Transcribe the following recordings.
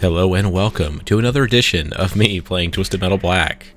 Hello and welcome to another edition of me playing Twisted Metal Black.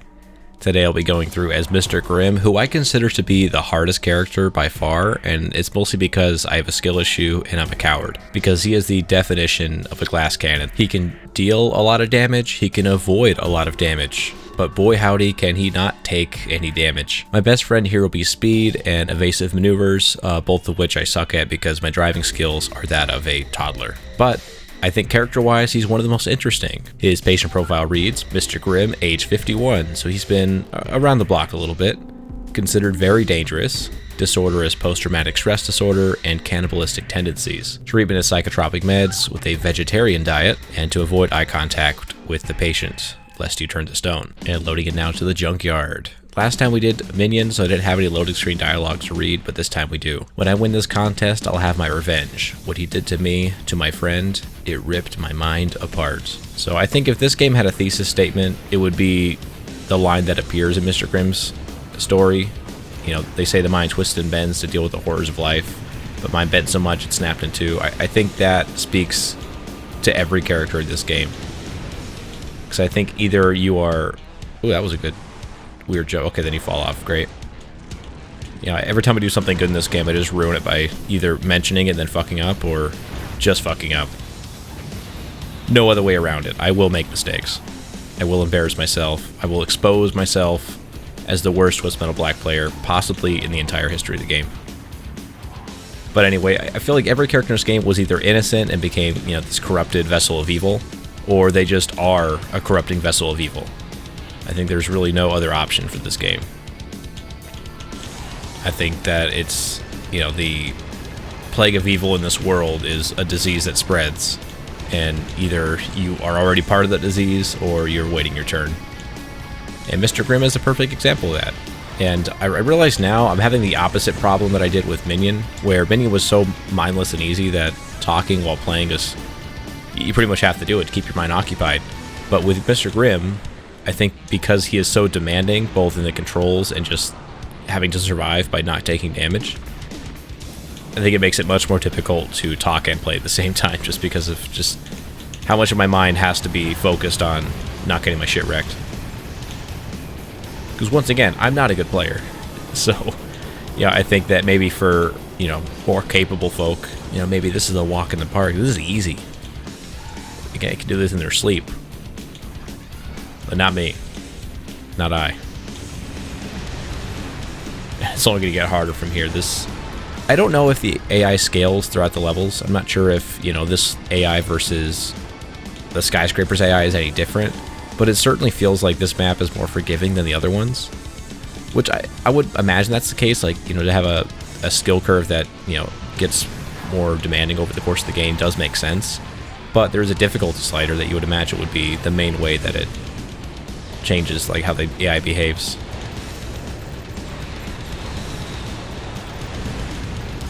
Today I'll be going through as Mr. Grimm, who I consider to be the hardest character by far, and it's mostly because I have a skill issue and I'm a coward. Because he is the definition of a glass cannon. He can deal a lot of damage, he can avoid a lot of damage, but boy howdy can he not take any damage. My best friend here will be speed and evasive maneuvers, both of which I suck at because my driving skills are that of a toddler. But I think character-wise, he's one of the most interesting. His patient profile reads, Mr. Grimm, age 51, so he's been around the block a little bit. Considered very dangerous. Disorder is post-traumatic stress disorder and cannibalistic tendencies. Treatment is psychotropic meds with a vegetarian diet and to avoid eye contact with the patient, lest you turn to stone. And loading it now to the Junkyard. Last time we did Minion, so I didn't have any loading screen dialogue to read, but this time we do. When I win this contest, I'll have my revenge. What he did to me, to my friend, it ripped my mind apart. So I think if this game had a thesis statement, it would be the line that appears in Mr. Grimm's story. You know, they say the mind twists and bends to deal with the horrors of life, but mine bent so much it snapped in two. I think that speaks to every character in this game. Because I think either you are... Ooh, that was a good... weird joke. Okay, then you fall off. Great. Yeah, every time I do something good in this game, I just ruin it by either mentioning it and then fucking up, or just fucking up. No other way around it. I will make mistakes. I will embarrass myself. I will expose myself as the worst Twisted Metal Black player, possibly in the entire history of the game. But anyway, I feel like every character in this game was either innocent and became, you know, this corrupted vessel of evil, or they just are a corrupting vessel of evil. I think there's really no other option for this game. I think that it's, you know, the plague of evil in this world is a disease that spreads, and either you are already part of that disease or you're waiting your turn. And Mr. Grimm is a perfect example of that. And I realize now I'm having the opposite problem that I did with Minion, where Minion was so mindless and easy that talking while playing is, you pretty much have to do it to keep your mind occupied. But with Mr. Grimm, I think because he is so demanding, both in the controls and just having to survive by not taking damage, I think it makes it much more difficult to talk and play at the same time, just because of just how much of my mind has to be focused on not getting my shit wrecked. Because once again, I'm not a good player. So, yeah, I think that maybe for, you know, more capable folk, you know, maybe this is a walk in the park. This is easy. They can do this in their sleep. But not me. Not I. It's only going to get harder from here. I don't know if the AI scales throughout the levels. I'm not sure if, you know, this AI versus the Skyscrapers AI is any different. But it certainly feels like this map is more forgiving than the other ones. Which I would imagine that's the case. Like, you know, to have a skill curve that, you know, gets more demanding over the course of the game does make sense. But there's a difficulty slider that you would imagine would be the main way that it changes, like, how the AI behaves.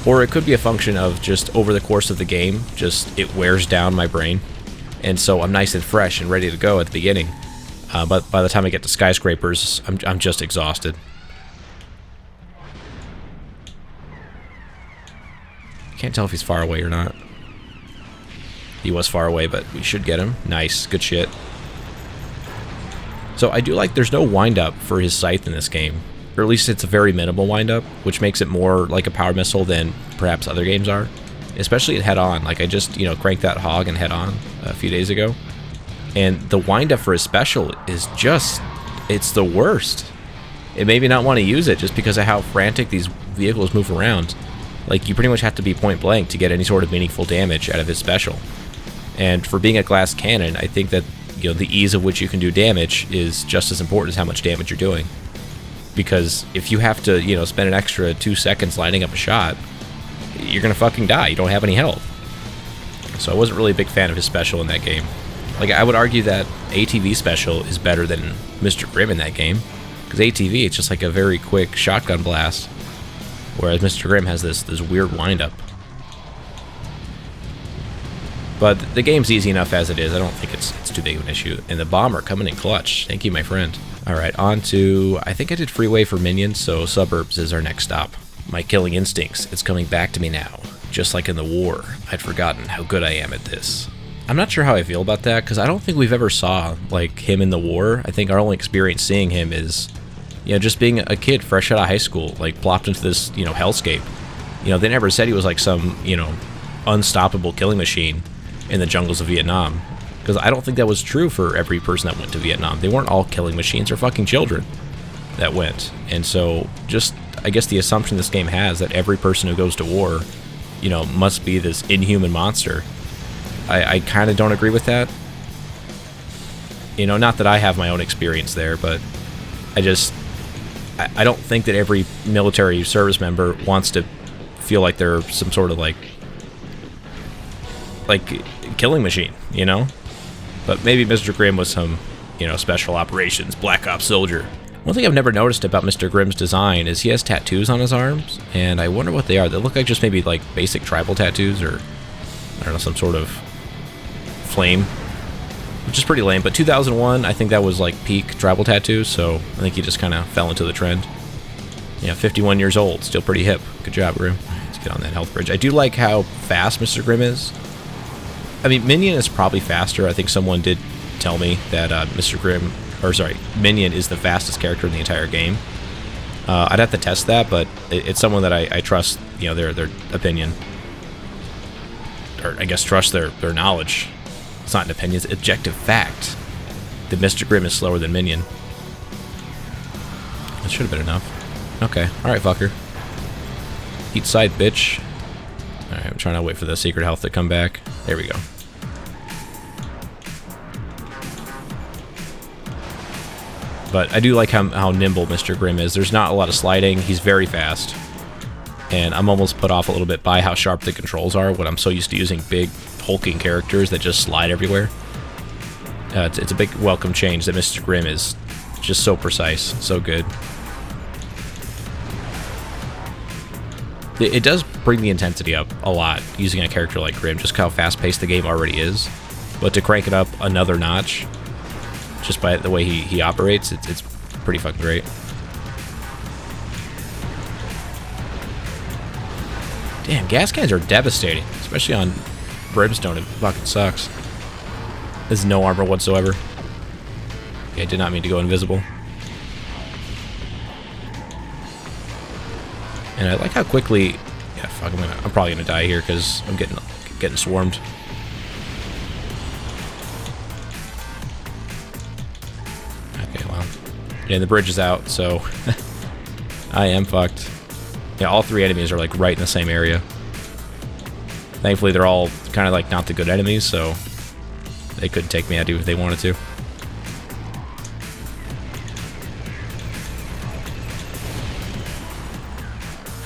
Or it could be a function of just over the course of the game, just it wears down my brain, and so I'm nice and fresh and ready to go at the beginning. But by the time I get to Skyscrapers, I'm just exhausted. Can't tell if he's far away or not. He was far away, but we should get him. Nice, good shit. So I do like there's no wind-up for his scythe in this game. Or at least it's a very minimal wind-up, which makes it more like a power missile than perhaps other games are. Especially at head-on. Like, I just, you know, cranked that hog and head-on a few days ago. And the wind-up for his special is just, it's the worst. It made me not want to use it just because of how frantic these vehicles move around. Like, you pretty much have to be point-blank to get any sort of meaningful damage out of his special. And for being a glass cannon, I think that, you know, the ease of which you can do damage is just as important as how much damage you're doing. Because if you have to, you know, spend an extra 2 seconds lining up a shot, you're gonna fucking die. You don't have any health. So I wasn't really a big fan of his special in that game. Like, I would argue that ATV special is better than Mr. Grimm in that game. Because ATV, it's just like a very quick shotgun blast. Whereas Mr. Grimm has this weird wind-up. But the game's easy enough as it is. I don't think it's too big of an issue. And the bomber coming in clutch. Thank you, my friend. Alright, on to... I think I did Freeway for Minion, so Suburbs is our next stop. My killing instincts, it's coming back to me now. Just like in the war, I'd forgotten how good I am at this. I'm not sure how I feel about that, because I don't think we've ever saw, like, him in the war. I think our only experience seeing him is, you know, just being a kid fresh out of high school, like, plopped into this, you know, hellscape. You know, they never said he was, like, some, you know, unstoppable killing machine in the jungles of Vietnam. Because I don't think that was true for every person that went to Vietnam. They weren't all killing machines. They're fucking children that went. And so, just, I guess the assumption this game has that every person who goes to war, you know, must be this inhuman monster. I kind of don't agree with that. You know, not that I have my own experience there, but I don't think that every military service member wants to feel like they're some sort of like killing machine, you know? But maybe Mr. Grimm was some, you know, special operations, black ops soldier. One thing I've never noticed about Mr. Grimm's design is he has tattoos on his arms, and I wonder what they are. They look like just maybe like basic tribal tattoos, or I don't know, some sort of flame, which is pretty lame. But 2001, I think that was like peak tribal tattoos, so I think he just kind of fell into the trend. Yeah, 51 years old, still pretty hip. Good job, Grimm. Let's get on that health bridge. I do like how fast Mr. Grimm is. I mean, Minion is probably faster. I think someone did tell me that Minion is the fastest character in the entire game. I'd have to test that, but it's someone that I trust, you know, their opinion. Or I guess trust their knowledge. It's not an opinion, it's objective fact that Mr. Grimm is slower than Minion. That should have been enough. Okay, alright, fucker. Eat side, bitch. Alright, I'm trying to wait for the secret health to come back. There we go. But I do like how nimble Mr. Grimm is. There's not a lot of sliding. He's very fast. And I'm almost put off a little bit by how sharp the controls are when I'm so used to using big, hulking characters that just slide everywhere. It's a big welcome change that Mr. Grimm is just so precise, so good. It does bring the intensity up a lot using a character like Grimm, just how fast-paced the game already is. But to crank it up another notch, just by the way he operates, it's pretty fucking great. Damn, gas cans are devastating, especially on Brimstone. It fucking sucks. There's no armor whatsoever. Okay, I did not mean to go invisible. And I like how quickly... Yeah, fuck, I'm probably gonna die here because I'm getting swarmed. Okay, well. Yeah, the bridge is out, so... I am fucked. Yeah, all three enemies are like right in the same area. Thankfully, they're all kind of like not the good enemies, so they couldn't take me out if they wanted to.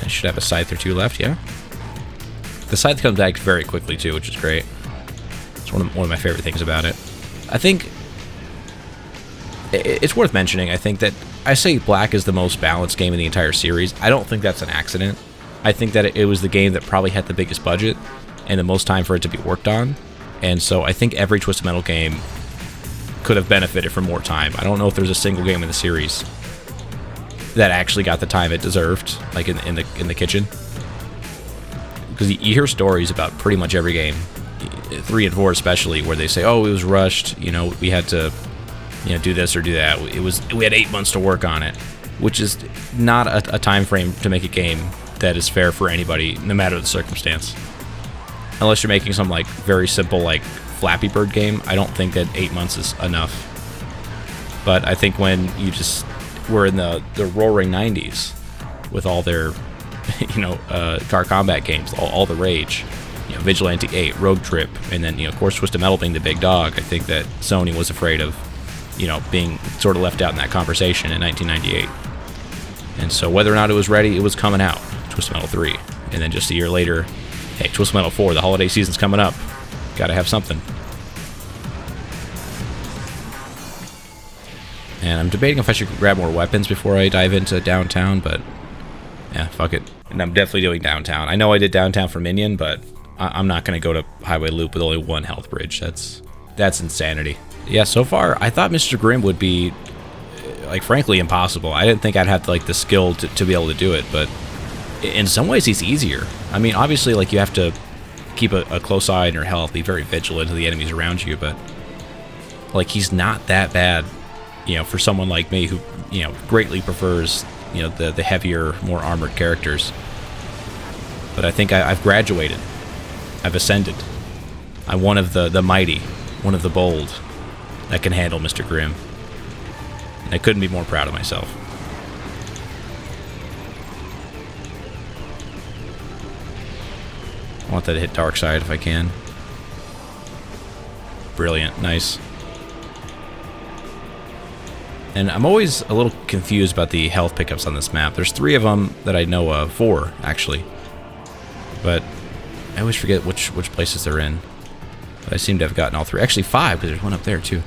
I should have a scythe or two left, yeah. The scythe comes back very quickly too, which is great. It's one of my favorite things about it. I think it's worth mentioning, I think that I say Black is the most balanced game in the entire series. I don't think that's an accident. I think that it was the game that probably had the biggest budget and the most time for it to be worked on. And so I think every Twisted Metal game could have benefited from more time. I don't know if there's a single game in the series that actually got the time it deserved, like in the kitchen. Because you hear stories about pretty much every game, 3 and 4 especially, where they say, "Oh, it was rushed. You know, we had to, you know, do this or do that. We had 8 months to work on it," which is not a time frame to make a game that is fair for anybody, no matter the circumstance. Unless you're making some like very simple like Flappy Bird game, I don't think that 8 months is enough. But I think when you just were in the roaring 90s with all their, you know, car combat games, all the rage, you know, Vigilante 8, Road Trip, and then, you know, of course Twisted Metal being the big dog, I think that Sony was afraid of, you know, being sort of left out in that conversation in 1998. And so whether or not it was ready, it was coming out, Twisted Metal 3. And then just a year later, hey, Twisted Metal 4, the holiday season's coming up. Gotta have something. And I'm debating if I should grab more weapons before I dive into downtown, but yeah, fuck it. And I'm definitely doing downtown. I know I did downtown for Minion, but I'm not going to go to Highway Loop with only 1 health bridge. That's insanity. Yeah, so far, I thought Mr. Grimm would be, like, frankly, impossible. I didn't think I'd have, like, the skill to be able to do it, but in some ways, he's easier. I mean, obviously, like, you have to keep a close eye on your health, be very vigilant to the enemies around you, but like he's not that bad, you know, for someone like me who, you know, greatly prefers, you know, the heavier, more armored characters. But I think I've graduated. I've ascended. I'm one of the mighty, one of the bold that can handle Mr. Grimm. And I couldn't be more proud of myself. I want that to hit dark side if I can. Brilliant. Nice. And I'm always a little confused about the health pickups on this map. There's 3 of them that I know of. 4, actually. But I always forget which places they're in. But I seem to have gotten all 3. Actually 5, because there's one up there too.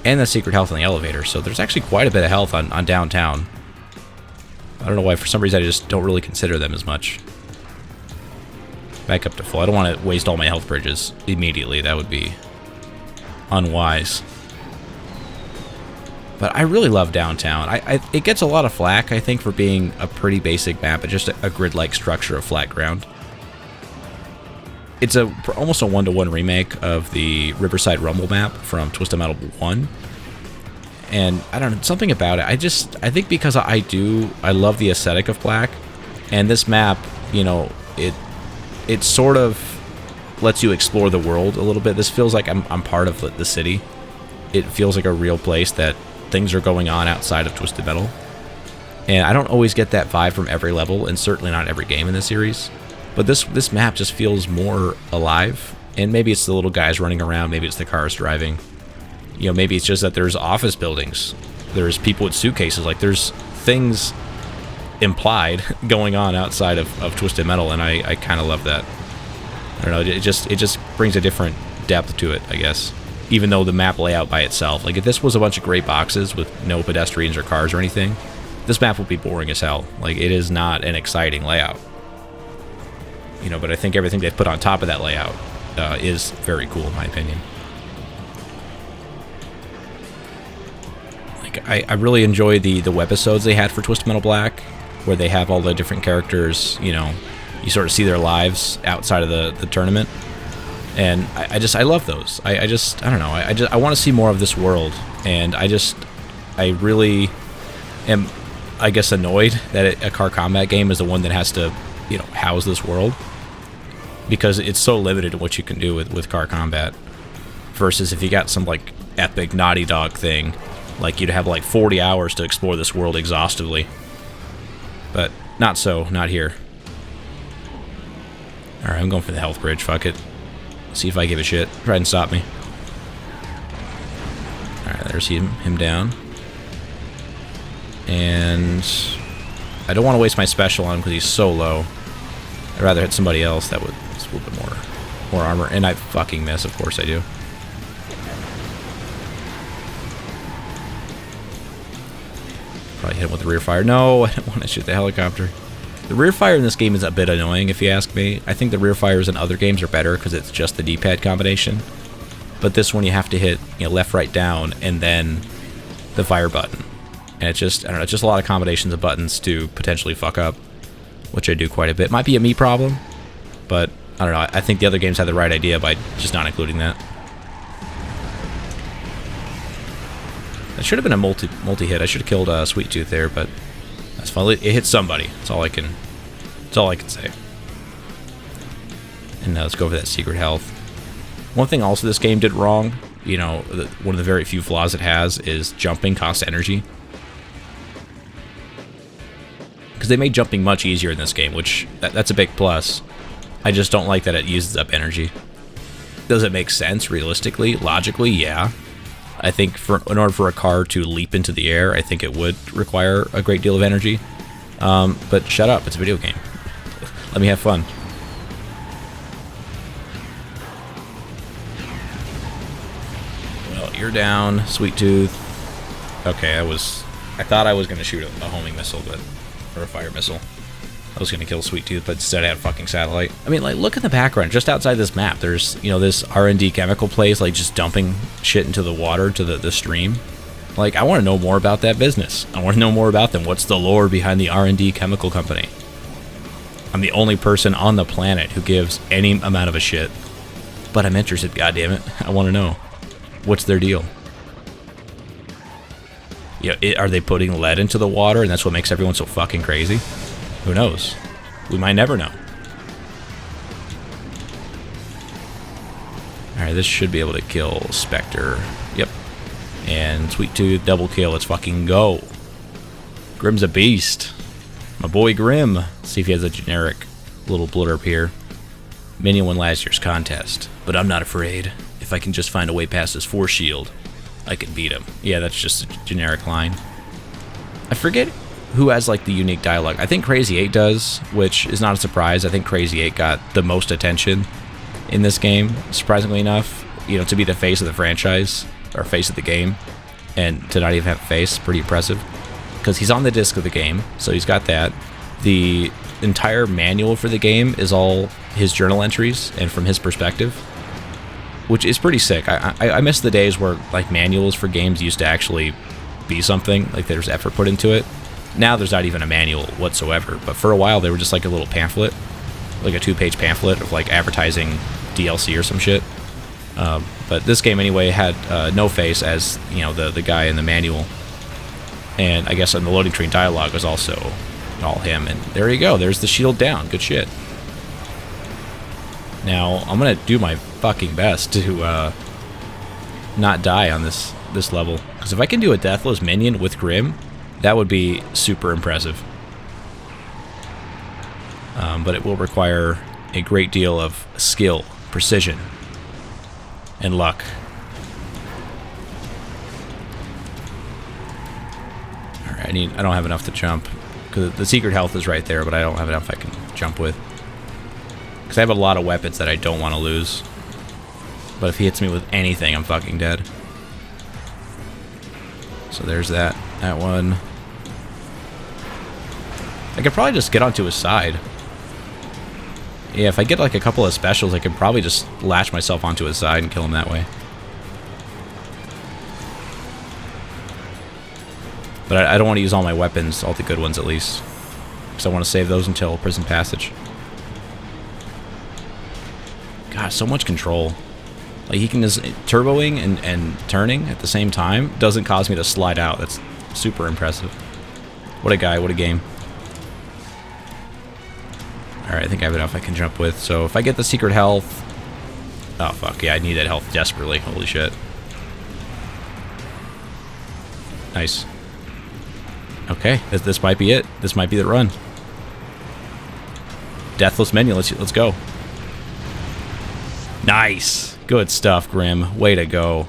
And the secret health on the elevator. So there's actually quite a bit of health on downtown. I don't know why. For some reason I just don't really consider them as much. Back up to full. I don't want to waste all my health bridges immediately. That would be unwise. But I really love downtown. It gets a lot of flack, I think, for being a pretty basic map, but just a grid-like structure of flat ground. It's almost a one-to-one remake of the Riverside Rumble map from Twisted Metal 1. And I don't know, something about it. I think because I love the aesthetic of black, and this map, you know, it sort of lets you explore the world a little bit. This feels like I'm part of the city. It feels like a real place that things are going on outside of Twisted Metal. And I don't always get that vibe from every level, and certainly not every game in the series. But this map just feels more alive. And maybe it's the little guys running around, maybe it's the cars driving. You know, maybe it's just that there's office buildings. There's people with suitcases. Like, there's things implied going on outside of Twisted Metal, and I kind of love that. I don't know, it just brings a different depth to it, I guess. Even though the map layout by itself, like if this was a bunch of gray boxes with no pedestrians or cars or anything, this map would be boring as hell. Like, it is not an exciting layout. You know, but I think everything they've put on top of that layout is very cool, in my opinion. Like, I really enjoy the webisodes they had for Twisted Metal Black, where they have all the different characters, you know, you sort of see their lives outside of the tournament. And I love those. I don't know. I want to see more of this world. And I really am, I guess, annoyed that a car combat game is the one that has to, you know, house this world. Because it's so limited in what you can do with car combat. Versus if you got some, like, epic Naughty Dog thing, like, you'd have, like, 40 hours to explore this world exhaustively. But not so, not here. Alright, I'm going for the health bridge, fuck it. See if I give a shit. Try and stop me. Alright, there's him down. And I don't want to waste my special on him because he's so low. I'd rather hit somebody else that would just a little bit more armor. And I fucking miss, of course I do. Probably hit him with the rear fire. No, I don't want to shoot the helicopter. The rear fire in this game is a bit annoying, if you ask me. I think the rear fires in other games are better because it's just the D-pad combination. But this one you have to hit, you know, left, right, down, and then the fire button. And it's just, I don't know, it's just a lot of combinations of buttons to potentially fuck up, which I do quite a bit. Might be a me problem, but I don't know. I think the other games had the right idea by just not including that. That should have been a multi-hit. I should have killed Sweet Tooth there, but that's fine. It hit somebody. That's all I can say. And now let's go over that secret health. One thing also this game did wrong, you know, one of the very few flaws it has is jumping costs energy. Because they made jumping much easier in this game, which that's a big plus. I just don't like that it uses up energy. Does it make sense realistically? Logically, yeah. I think in order for a car to leap into the air, I think it would require a great deal of energy. But shut up, it's a video game. Let me have fun. Well, you're down, Sweet Tooth. Okay, I thought I was going to shoot a homing missile, or a fire missile. I was going to kill Sweet Tooth, but instead I had a fucking satellite. I mean, like, look at the background. Just outside this map, there's, you know, this R&D chemical place, like, just dumping shit into the water, to the stream. Like, I want to know more about that business. I want to know more about them. What's the lore behind the R&D chemical company? I'm the only person on the planet who gives any amount of a shit. But I'm interested, goddammit. I want to know. What's their deal? Yeah, are they putting lead into the water and that's what makes everyone so fucking crazy? Who knows? We might never know. Alright, this should be able to kill Spectre. Yep. And Sweet Tooth, double kill. Let's fucking go. Grim's a beast. My boy Grim. Let's see if he has a generic little blurb here. Minion won last year's contest, but I'm not afraid. If I can just find a way past his force shield, I can beat him. Yeah, that's just a generic line. I forget who has like the unique dialogue. I think Crazy 8 does, which is not a surprise. I think Crazy 8 got the most attention in this game, surprisingly enough. You know, to be the face of the franchise, or face of the game, and to not even have a face, pretty impressive. Because he's on the disc of the game, so he's got that. The entire manual for the game is all his journal entries and from his perspective, which is pretty sick. I miss the days where like manuals for games used to actually be something, like there's effort put into it. Now there's not even a manual whatsoever, but for a while they were just like a little pamphlet, like a 2-page pamphlet of like advertising DLC or some shit. But this game anyway had No Face as, you know, the guy in the manual, and I guess on the loading screen dialogue was also all him. And there you go, there's the shield down. Good shit. Now I'm gonna do my fucking best to not die on this level, because if I can do a deathless minion with Grim, that would be super impressive. But it will require a great deal of skill, precision, and luck. Alright, I don't have enough to jump, because the secret health is right there, but I don't have enough I can jump with. Because I have a lot of weapons that I don't want to lose. But if he hits me with anything, I'm fucking dead. So there's that one. I could probably just get onto his side. Yeah, if I get like a couple of specials, I could probably just latch myself onto his side and kill him that way. But I don't want to use all my weapons, all the good ones at least. Because I want to save those until Prison Passage. God, so much control. Like, he can just turboing and turning at the same time doesn't cause me to slide out. That's super impressive. What a guy, what a game. Alright, I think I have enough I can jump with. So if I get the secret health... Oh, fuck. Yeah, I need that health desperately. Holy shit. Nice. Okay, this might be it. This might be the run. Deathless menu, let's go. Nice! Good stuff, Grim. Way to go.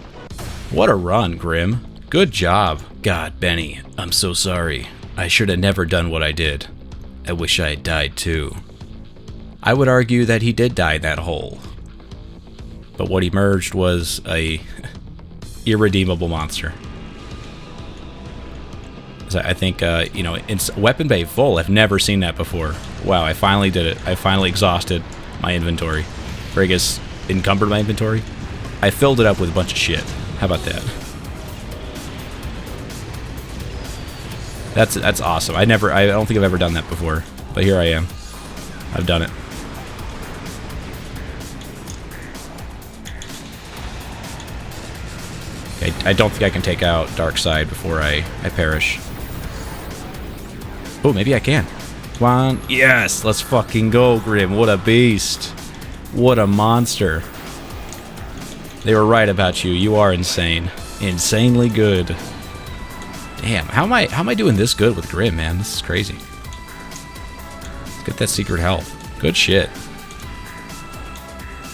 What a run, Grim. Good job. God, Benny, I'm so sorry. I should have never done what I did. I wish I had died too. I would argue that he did die in that hole. But what emerged was a irredeemable monster. So I think, you know, it's weapon bay full. I've never seen that before. Wow, I finally did it. I finally exhausted my inventory. Or I guess encumbered my inventory. I filled it up with a bunch of shit. How about that? That's awesome. I don't think I've ever done that before. But here I am. I've done it. Okay, I don't think I can take out Darkseid before I perish. Oh, maybe I can. Come on. Yes! Let's fucking go, Grim. What a beast. What a monster. They were right about you. You are insane. Insanely good. Damn, how am I doing this good with Grim, man? This is crazy. Let's get that secret health. Good shit.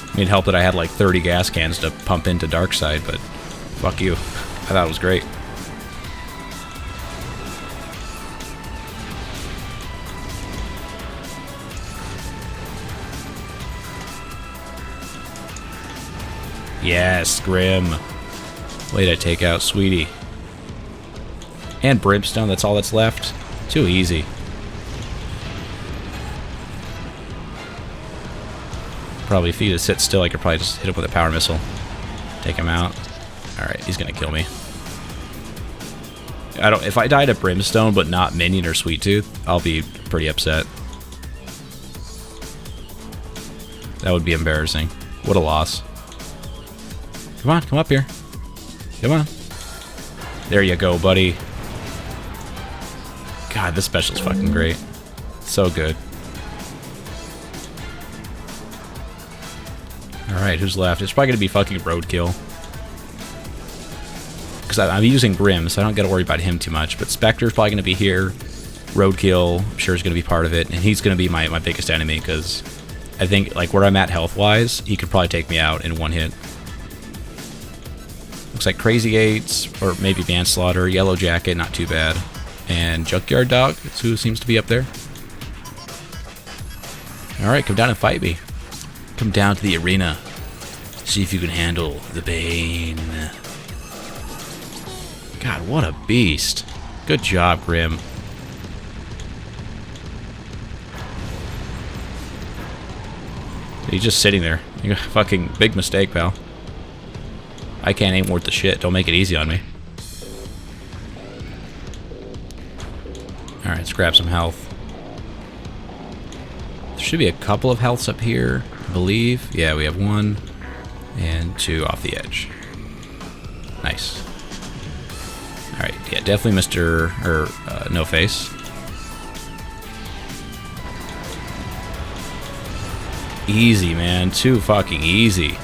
I mean, it helped that I had like 30 gas cans to pump into Darkseid, but fuck you. I thought it was great. Yes, Grim. Way to take out Sweetie. And Brimstone, that's all that's left. Too easy. Probably if he just sit still, I could probably just hit him with a power missile. Take him out. Alright, he's gonna kill me. If I die to Brimstone but not Minion or Sweet Tooth, I'll be pretty upset. That would be embarrassing. What a loss. Come on, come up here. Come on. There you go, buddy. God, this special's fucking great. So good. Alright, who's left? It's probably going to be fucking Roadkill. Because I'm using Grim, so I don't got to worry about him too much. But Spectre's probably going to be here. Roadkill, I'm sure, is going to be part of it. And he's going to be my biggest enemy, because I think, like, where I'm at health-wise, he could probably take me out in one hit. Looks like Crazy Gates, or maybe Manslaughter, Yellow Jacket, not too bad. And Junkyard Dog, that's who seems to be up there. Alright, come down and fight me. Come down to the arena. See if you can handle the pain. God, what a beast. Good job, Grim. He's just sitting there. You got a fucking big mistake, pal. I can't aim worth the shit. Don't make it easy on me. Alright, let's grab some health. There should be a couple of healths up here, I believe. Yeah, we have 1 and 2 off the edge. Nice. Alright, yeah, definitely Mr. No Face. Easy, man. Too fucking easy.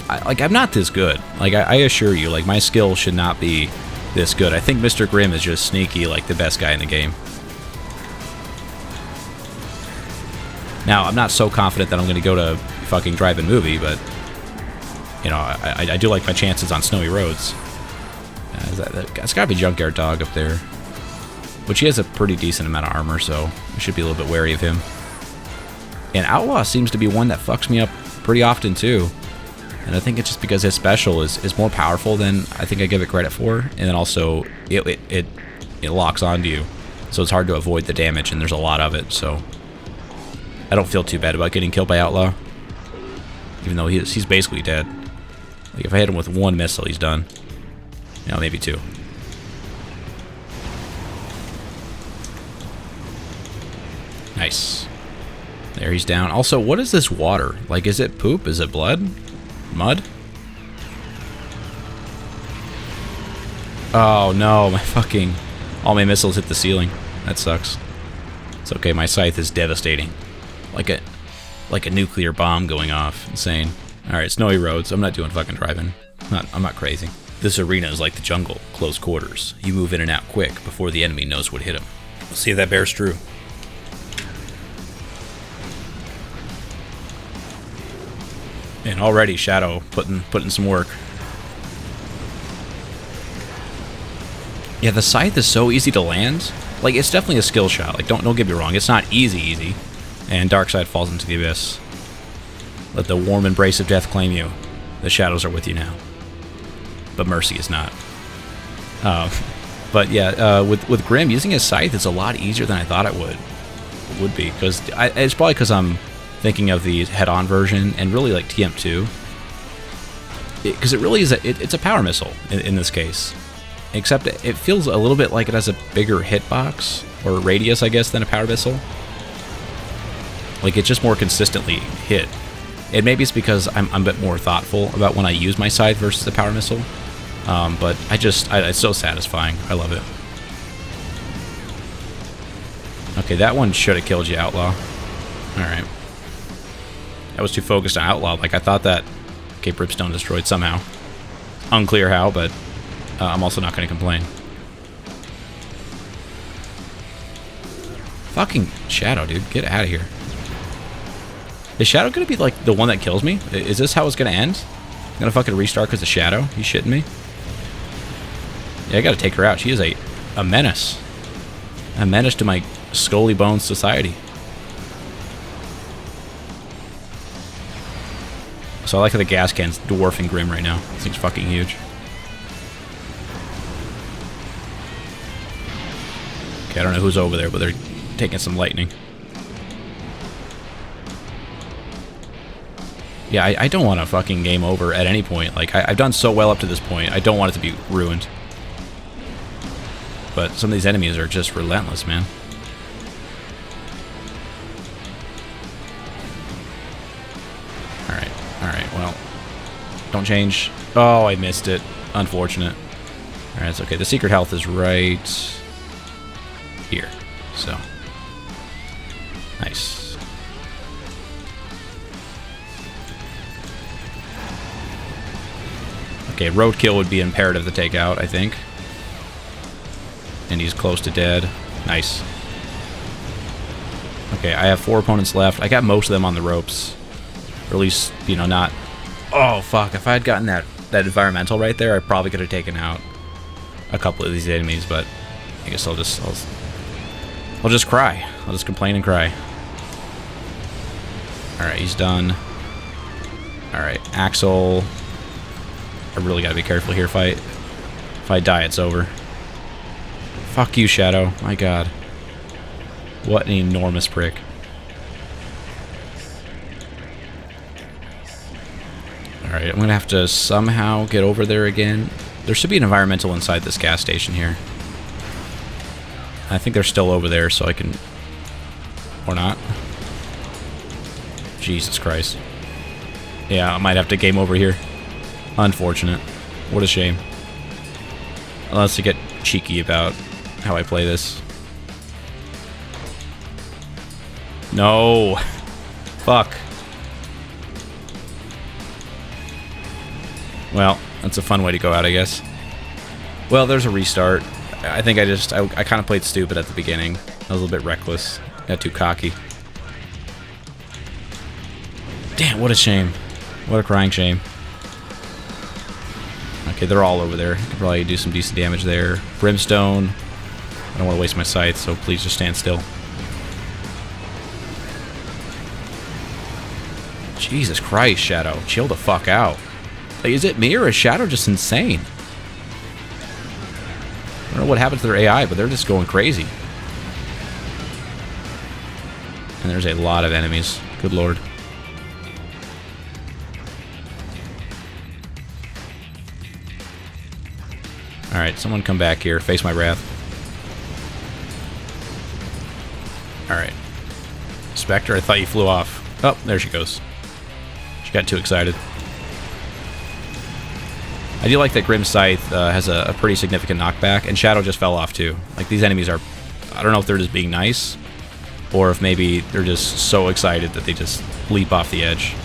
I'm not this good. Like, I assure you, like, my skill should not be this good. I think Mr. Grimm is just sneaky, like, the best guy in the game. Now, I'm not so confident that I'm going to go to fucking drive-in movie, but, you know, I do like my chances on snowy roads. It's got to be Junkyard Dog up there. Which he has a pretty decent amount of armor, so I should be a little bit wary of him. And Outlaw seems to be one that fucks me up pretty often, too. And I think it's just because his special is more powerful than I think I give it credit for. And then also, it locks onto you. So it's hard to avoid the damage, and there's a lot of it, so I don't feel too bad about getting killed by Outlaw. Even though he's basically dead. Like, if I hit him with 1 missile, he's done. You know, maybe 2. Nice. There, he's down. Also, what is this water? Like, is it poop? Is it blood? Mud? Oh no, all my missiles hit the ceiling. That sucks. It's okay, my scythe is devastating. Like a nuclear bomb going off. Insane. Alright, snowy roads. I'm not doing fucking driving. I'm not crazy. This arena is like the jungle, close quarters. You move in and out quick before the enemy knows what hit him. We'll see if that bears true. And already Shadow putting some work. Yeah, the scythe is so easy to land. Like, it's definitely a skill shot. Like, don't get me wrong. It's not easy. And Darkseid falls into the abyss. Let the warm embrace of death claim you. The shadows are with you now. But mercy is not. But yeah, with Grim, using his scythe is a lot easier than I thought it would be. Because it's probably because I'm thinking of the head-on version, and really like TM2, because it really is it's a power missile in this case, except it feels a little bit like it has a bigger hitbox or radius, I guess, than a power missile. Like, it's just more consistently hit. And maybe it's because I'm a bit more thoughtful about when I use my scythe versus the power missile, but it's so satisfying. I love it. Okay, that one should have killed you, Outlaw. Alright. I was too focused on Outlaw. Like, I thought that Cape Ripstone destroyed somehow. Unclear how, but I'm also not going to complain. Fucking Shadow, dude. Get out of here. Is Shadow going to be, like, the one that kills me? Is this how it's going to end? I'm going to fucking restart because of Shadow? You shitting me? Yeah, I got to take her out. She is a menace. A menace to my Scully Bones society. So I like how the gas can's dwarfing Grim right now. This thing's fucking huge. Okay, I don't know who's over there, but they're taking some lightning. Yeah, I don't want a fucking game over at any point. Like, I've done so well up to this point. I don't want it to be ruined. But some of these enemies are just relentless, man. don't change. Oh, I missed it. Unfortunate. Alright, it's okay. The secret health is right here. So. Nice. Okay, roadkill would be imperative to take out, I think. And he's close to dead. Nice. Okay, I have 4 opponents left. I got most of them on the ropes. Or at least, you know, not... Oh, fuck. If I had gotten that environmental right there, I probably could have taken out a couple of these enemies, but I guess I'll just cry. I'll just complain and cry. Alright, he's done. Alright, Axel. I really gotta be careful here. If I die, it's over. Fuck you, Shadow. My god. What an enormous prick. Alright, I'm gonna have to somehow get over there again. There should be an environmental inside this gas station here. I think they're still over there, so I can... Or not. Jesus Christ. Yeah, I might have to game over here. Unfortunate. What a shame. Unless I get cheeky about how I play this. No! Fuck. Well, that's a fun way to go out, I guess. Well, there's a restart. I think I kind of played stupid at the beginning. I was a little bit reckless. Got too cocky. Damn, what a shame. What a crying shame. Okay, they're all over there. I could probably do some decent damage there. Brimstone. I don't want to waste my sight, so please just stand still. Jesus Christ, Shadow. Chill the fuck out. Like, is it me or is Shadow just insane? I don't know what happened to their AI, but they're just going crazy. And there's a lot of enemies. Good lord. Alright, someone come back here. Face my wrath. Alright. Spectre, I thought you flew off. Oh, there she goes. She got too excited. I do like that Grim Scythe has a pretty significant knockback, and Shadow just fell off too. Like, these enemies are... I don't know if they're just being nice, or if maybe they're just so excited that they just leap off the edge.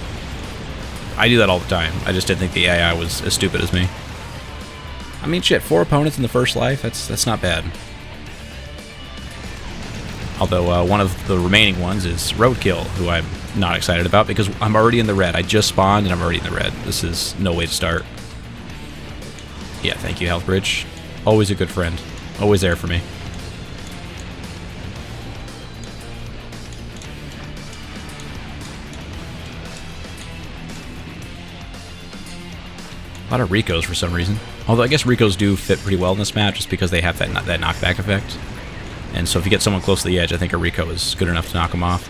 I do that all the time. I just didn't think the AI was as stupid as me. I mean, shit, 4 opponents in the first life, that's not bad. Although, one of the remaining ones is Roadkill, who I'm not excited about, because I'm already in the red. I just spawned, and I'm already in the red. This is no way to start. Yeah, thank you, Health Bridge. Always a good friend. Always there for me. A lot of Ricos for some reason. Although I guess Ricos do fit pretty well in this match just because they have that knockback effect. And so if you get someone close to the edge, I think a Rico is good enough to knock them off.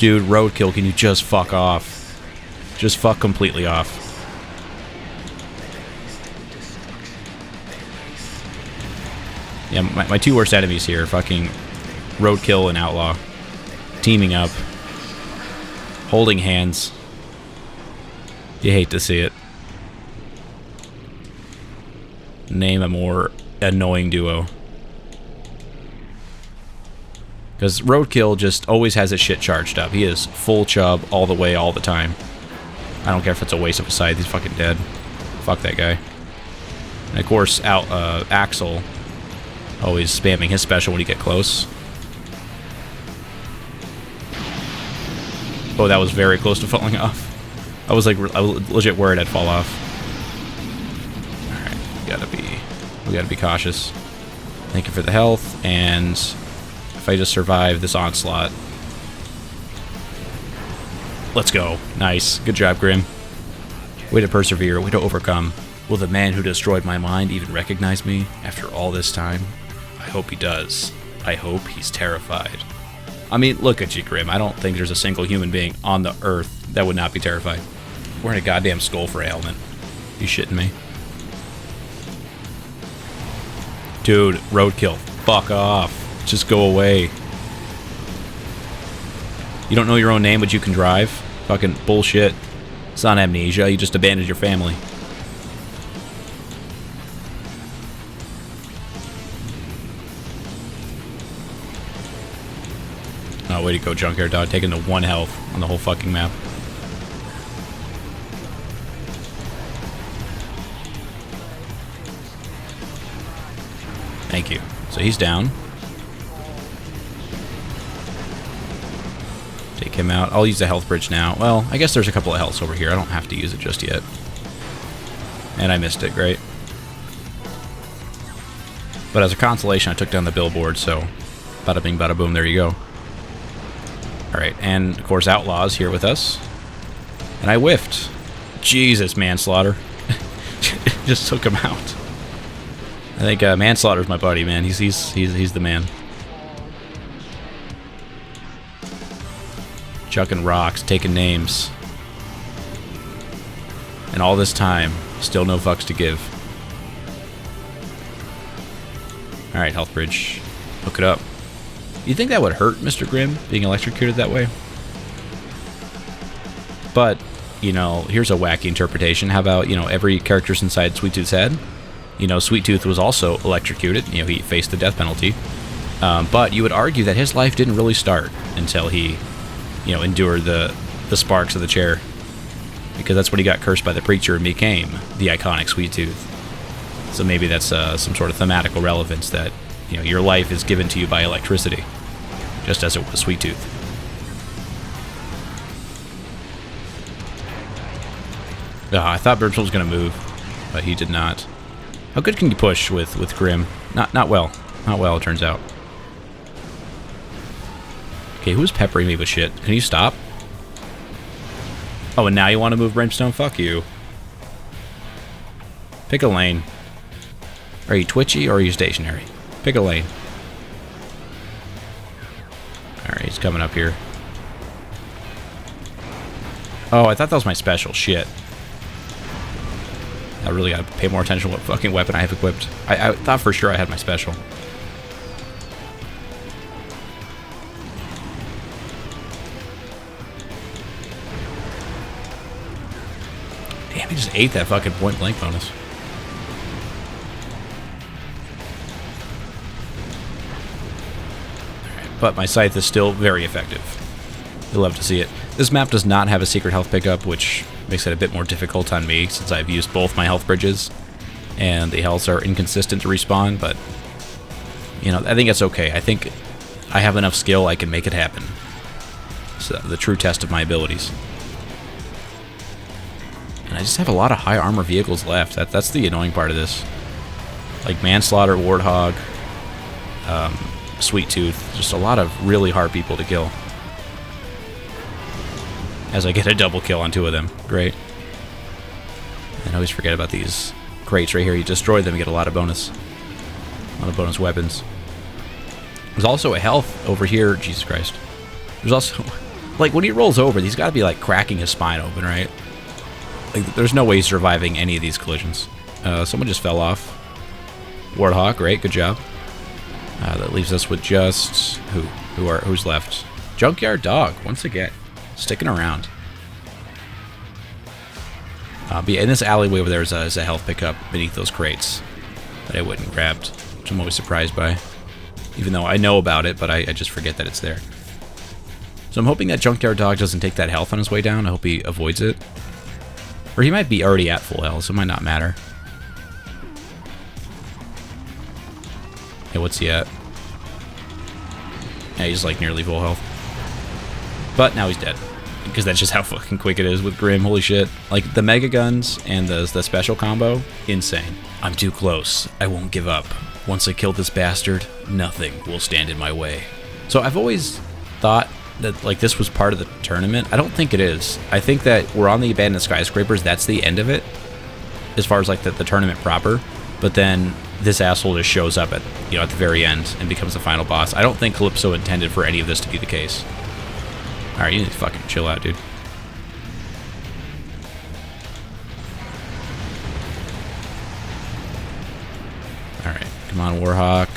Dude, Roadkill, can you just fuck off? Just fuck completely off. Yeah, my 2 worst enemies here, fucking Roadkill and Outlaw. Teaming up. Holding hands. You hate to see it. Name a more annoying duo. Because Roadkill just always has his shit charged up. He is full chub all the way, all the time. I don't care if it's a waste of a scythe, he's fucking dead. Fuck that guy. And of course, Axel... always spamming his special when you get close. Oh, that was very close to falling off. I was legit worried I'd fall off. Alright, we gotta be cautious. Thank you for the health, and if I just survive this onslaught. Let's go. Nice. Good job, Grim. Way to persevere, way to overcome. Will the man who destroyed my mind even recognize me after all this time? I hope he does. I hope he's terrified. I mean, look at you, Grim. I don't think there's a single human being on the earth that would not be terrified. Wearing a goddamn skull for ailment. You shitting me? Dude, Roadkill. Fuck off. Just go away. You don't know your own name, but you can drive? Fucking bullshit. It's not amnesia, you just abandoned your family. Oh, way to go, Junkyard Dog, taking the 1 health on the whole fucking map. Thank you. So he's down. Take him out. I'll use the health bridge now. Well, I guess there's a couple of healths over here. I don't have to use it just yet. And I missed it. Great. But as a consolation, I took down the billboard, so bada bing, bada boom, there you go. Alright, and of course Outlaw's here with us. And I whiffed. Jesus, manslaughter. Just took him out. I think Manslaughter's my buddy, man. He's the man. Chucking rocks, taking names. And all this time, still no fucks to give. Alright, health bridge. Hook it up. You think that would hurt Mr. Grimm, being electrocuted that way? But, you know, here's a wacky interpretation. How about, you know, every character's inside Sweet Tooth's head? You know, Sweet Tooth was also electrocuted. You know, he faced the death penalty. But you would argue that his life didn't really start until he, you know, endured the sparks of the chair. Because that's when he got cursed by the preacher and became the iconic Sweet Tooth. So maybe that's some sort of thematical relevance that, you know, your life is given to you by electricity. Just as it was Sweet Tooth. I thought Birchall was going to move, but he did not. How good can you push with Grimm? Not well. Not well, it turns out. Okay, who's peppering me with shit? Can you stop? Oh, and now you want to move Brimstone? Fuck you. Pick a lane. Are you twitchy or are you stationary? Pick a lane. Alright, he's coming up here. Oh, I thought that was my special. Shit. I really gotta pay more attention to what fucking weapon I have equipped. I thought for sure I had my special. Damn, he just ate that fucking point blank bonus. Alright, but my scythe is still very effective. You'll love to see it. This map does not have a secret health pickup, which makes it a bit more difficult on me since I've used both my health bridges and the healths are inconsistent to respawn, but you know, I think it's okay. I think I have enough skill I can make it happen. It's the true test of my abilities. And I just have a lot of high armor vehicles left. That's the annoying part of this. Like Manslaughter, Warhawk, Sweet Tooth, just a lot of really hard people to kill. As I get a double kill on 2 of them. Great. And I always forget about these crates right here. You destroy them, you get a lot of bonus. A lot of bonus weapons. There's also a health over here. Jesus Christ. There's also... Like, when he rolls over, he's got to be, like, cracking his spine open, right? Like, there's no way he's surviving any of these collisions. Someone just fell off. Warhawk, great, good job. That leaves us with just... Who's left? Junkyard Dog, once again. Sticking around. But yeah, in this alleyway over there is a health pickup beneath those crates that I went and grabbed, which I'm always surprised by. Even though I know about it, but I just forget that it's there. So I'm hoping that Junkyard Dog doesn't take that health on his way down. I hope he avoids it. Or he might be already at full health, so it might not matter. Hey, what's he at? Yeah, he's like nearly full health. But now he's dead. Because that's just how fucking quick it is with Grimm. Holy shit. Like, the Mega Guns and the special combo, insane. I'm too close. I won't give up. Once I kill this bastard, nothing will stand in my way. So I've always thought that, like, this was part of the tournament. I don't think it is. I think that we're on the abandoned skyscrapers. That's the end of it. As far as, like, the tournament proper. But then this asshole just shows up at, you know, at the very end and becomes the final boss. I don't think Calypso intended for any of this to be the case. Alright, you need to fucking chill out, dude. Alright, come on, Warhawk.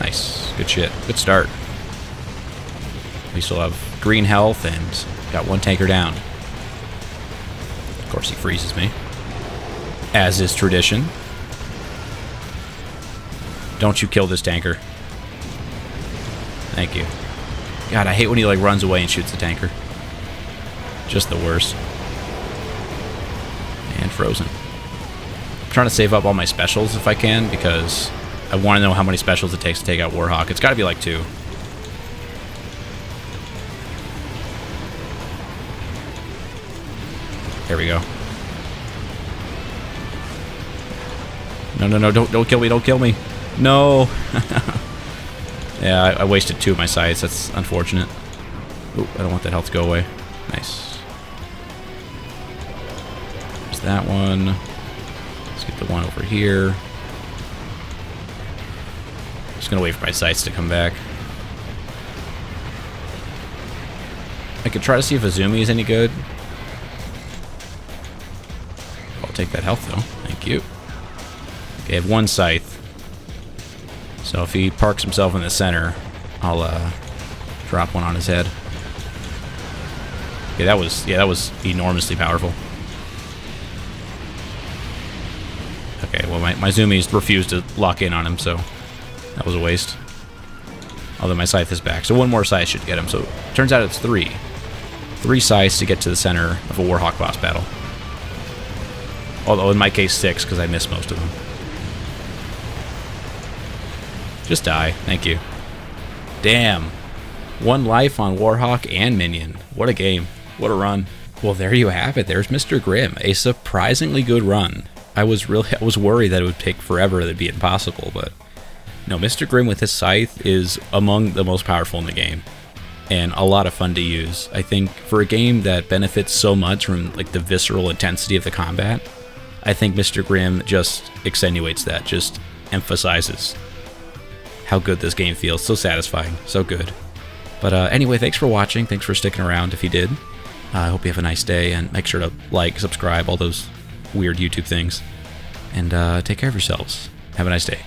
Nice. Good shit. Good start. We still have green health and got 1 tanker down. Of course, he freezes me, as is tradition. Don't you kill this tanker. Thank you. God, I hate when he like runs away and shoots the tanker. Just the worst. And frozen. I'm trying to save up all my specials if I can, because I want to know how many specials it takes to take out Warhawk. It's got to be like 2. There we go. No, don't kill me, don't kill me. No. Yeah, I wasted 2 of my sights. That's unfortunate. Ooh, I don't want that health to go away. Nice. There's that one. Let's get the one over here. Just gonna wait for my sights to come back. I could try to see if Azumi is any good. I'll take that health though. Thank you. Okay, I have 1 scythe. So if he parks himself in the center, I'll drop one on his head. Okay, that was enormously powerful. Okay, well my zoomies refused to lock in on him, so that was a waste. Although my scythe is back, so 1 more scythe should get him. So it turns out it's 3. 3 scythes to get to the center of a Warhawk boss battle. Although in my case 6, because I missed most of them. Just die. Thank you. Damn. 1 life on Warhawk and Minion. What a game. What a run. Well, there you have it. There's Mr. Grimm. A surprisingly good run. I was worried that it would take forever, that it'd be impossible, but no, Mr. Grimm with his scythe is among the most powerful in the game. And a lot of fun to use. I think for a game that benefits so much from like the visceral intensity of the combat, I think Mr. Grimm just accentuates that, just emphasizes how good this game feels. So satisfying, so good. But anyway, thanks for watching. Thanks for sticking around if you did. I hope you have a nice day, and make sure to like, subscribe, all those weird YouTube things. And take care of yourselves. Have a nice day.